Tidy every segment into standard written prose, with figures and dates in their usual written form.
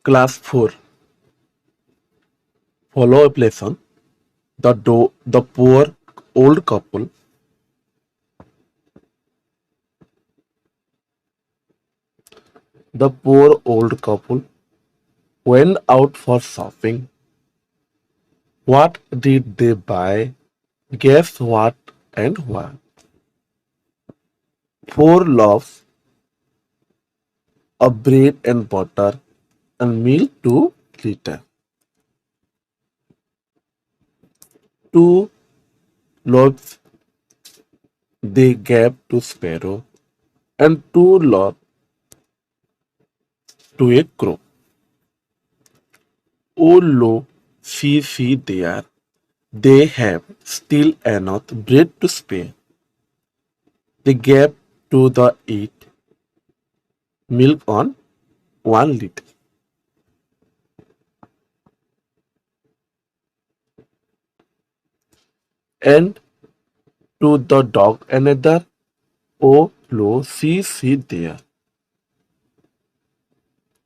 Class 4. Follow up lesson. The poor old couple. The poor old couple went out for shopping. What did they buy? Guess what and why? 4 loaves of bread and butter and milk 2 liters. 2 loaves they gave to sparrow and 2 loaves to a crow. Oh lo, see there. They have still enough bread to spare. They gave to the eat milk on 1 liter. And to the dog another. Oh lo, see there.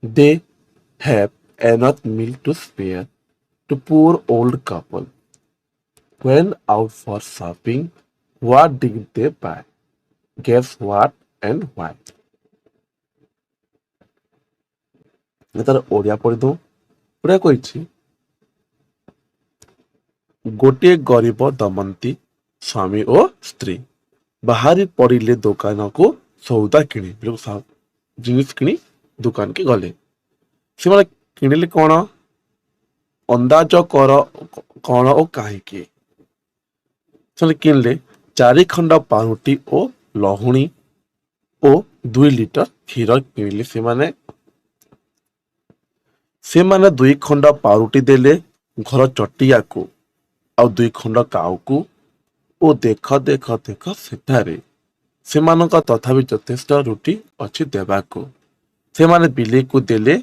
They have enough milk to spare. The poor old couple went out for shopping. What did they buy? Guess what and why? ତାର ଓଡ଼ିଆ ପଢ଼ିଦଉ। ଓଡ଼ିଆ କହିଛି ଗୋଟିଏ ଗରିବ ଦମନ୍ତୀ ସ୍ୱାମୀ ଓ ସ୍ତ୍ରୀ ବାହାରି ପଡ଼ିଲେ ଦୋକାନକୁ ସଉଦା କିଣି ଜିନିଷ କିଣି ଦୋକାନକି ଗଲେ। ସେମାନେ କିଣିଲେ କ'ଣ? ଅନ୍ଦାଜ କର କ'ଣ ଓ କାହିଁକି? ସେମାନେ କିଣିଲେ 4 ଖଣ୍ଡ ପାଉଁରୁଟି ଓ ଲହୁଣୀ ଓ 2 ଲିଟର କ୍ଷୀର କିଣିଲେ। ସେମାନେ 2 ଖଣ୍ଡ ପାଉଁରୁଟି ଦେଲେ ଘର ଚଟିଆକୁ ଆଉ 2 ଖଣ୍ଡ କାଉକୁ। ଓ ଦେଖ ସେଠାରେ ସେମାନଙ୍କ ତଥାପି ଯଥେଷ୍ଟ ରୁଟି ଅଛି ଦେବାକୁ। ସେମାନେ ବିଲେଇକୁ ଦେଲେ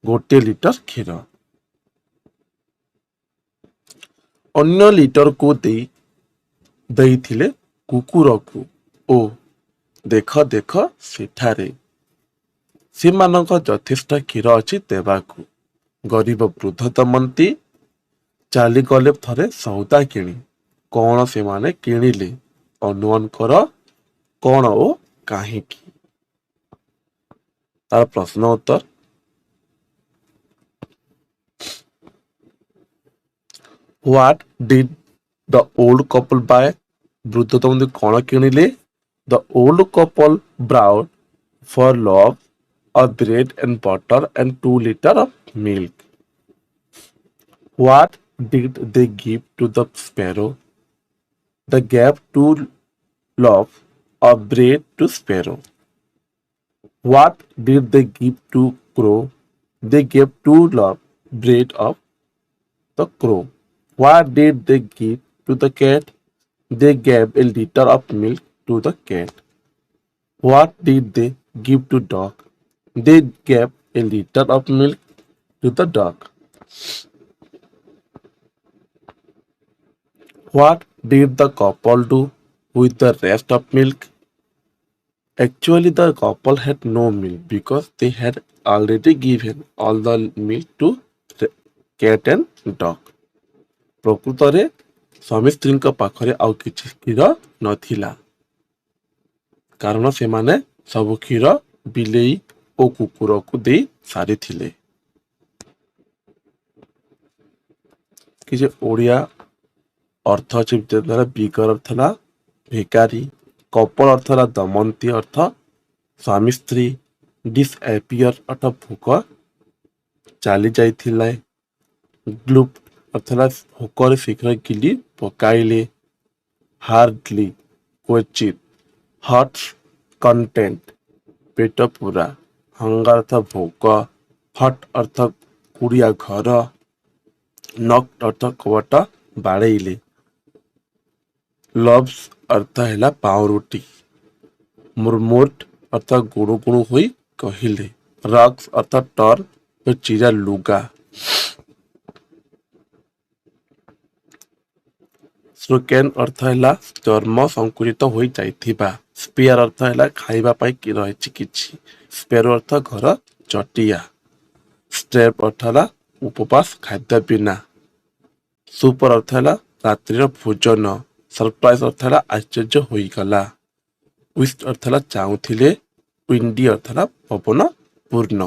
1 ଲିଟର କ୍ଷୀର। ଅନ୍ୟ ଲିଟରକୁ ଦେଇଥିଲେ କୁକୁରକୁ। ଓ ଦେଖ ସେଠାରେ ସେମାନଙ୍କ ଯଥେଷ୍ଟ କ୍ଷୀର ଅଛି ଦେବାକୁ। ଗରିବ ବୃଦ୍ଧ ଦମନ୍ତୀ ଚାଲିଗଲେ ଥରେ ସଉଦା କିଣି। କ'ଣ ସେମାନେ କିଣିଲେ? ଅନୁମାନ କର କ'ଣ ଓ କାହିଁକି? ତାର ପ୍ରଶ୍ନ ଉତ୍ତର। What did the old couple buy? ବୃଦ୍ଧ ଦମ୍ପତି କ'ଣ କିଣିଲେ? The old couple bought 4 loaves of bread and butter and 2 liters of milk. What did they give to the sparrow? They gave 2 loaves of bread to sparrow. What did they give to crow? They gave 2 loaves bread of the crow. What did they give to the cat? They gave 1 liter of milk to the cat. What did they give to dog? They gave 1 liter of milk to the dog. What did the couple do with the rest of milk? Actually, the couple had no milk because they had already given all the milk to the cat and dog. ପ୍ରକୃତରେ ସ୍ୱାମୀ ସ୍ତ୍ରୀଙ୍କ ପାଖରେ ଆଉ କିଛି କ୍ଷୀର ନଥିଲା, କାରଣ ସେମାନେ ସବୁ କ୍ଷୀର ବିଲେଇ ଓ କୁକୁରକୁ ଦେଇ ସାରିଥିଲେ। କିଛି ଓଡ଼ିଆ ଅର୍ଥ ଅଛି ଦ୍ୱାରା ବିଗର ଅର୍ଥ ହେଲା ଭିକାରୀ, କପଲ ଅର୍ଥ ହେଲା ଦମନ୍ତୀ ଅର୍ଥ ସ୍ୱାମୀ ସ୍ତ୍ରୀ, ଡିସ୍ଆପିୟର ଅର୍ଥ ଭୋକ ଚାଲି ଯାଇଥିଲେ, ଗ୍ଲୁପ୍ ଅର୍ଥ ହେଲା ଭୋକରେ ଶୀଘ୍ର ଗିଲି ପକାଇଲେ, ହାର୍ଡଲି କ୍ୱଚିତ, ହଟ୍ କଣ୍ଟେଣ୍ଟ ପେଟ ପୁରା, ହଙ୍ଗର ଅର୍ଥ ଭୋକ, ହଟ୍ ଅର୍ଥ କୁଡ଼ିଆ ଘର, ନକ୍ ଅର୍ଥ କବାଟ ବାଡ଼େଇଲେ, ଲଭ୍ସ ଅର୍ଥ ହେଲା ପାଉଁରୁଟି, ମୁର୍ମୁର୍ଟ ଅର୍ଥ ଗୁଣୁ ଗୁଣୁ ହୋଇ କହିଲେ, ରକ୍ସ ଅର୍ଥ ଟର୍ ଚିରା ଲୁଗା, ଶ୍ରୋକେନ୍ ଅର୍ଥ ହେଲା ଚର୍ମ ସଂକୁଚିତ ହୋଇ ଯାଇଥିବା, ସ୍ପେୟାର ଅର୍ଥ ହେଲା ଖାଇବା ପାଇଁ ରହିଛି କିଛି, ସ୍ପେରୋ ଅର୍ଥ ଘର ଚଟିଆ। ଷ୍ଟ୍ରେପ୍ ଅର୍ଥ ହେଲା ଉପବାସ ଖାଦ୍ୟ ବିନା। ସୁପର ଅର୍ଥ ହେଲା ରାତ୍ରିର ଭୋଜନ। ସରପ୍ରାଇଜ ଅର୍ଥ ହେଲା ଆଶ୍ଚର୍ଯ୍ୟ ହୋଇଗଲା। ୱିଷ୍ଟ ଅର୍ଥ ହେଲା ଚାହୁଁଥିଲେ। ୱିଣ୍ଡି ଅର୍ଥ ହେଲା ପବନ ପୂର୍ଣ୍ଣ।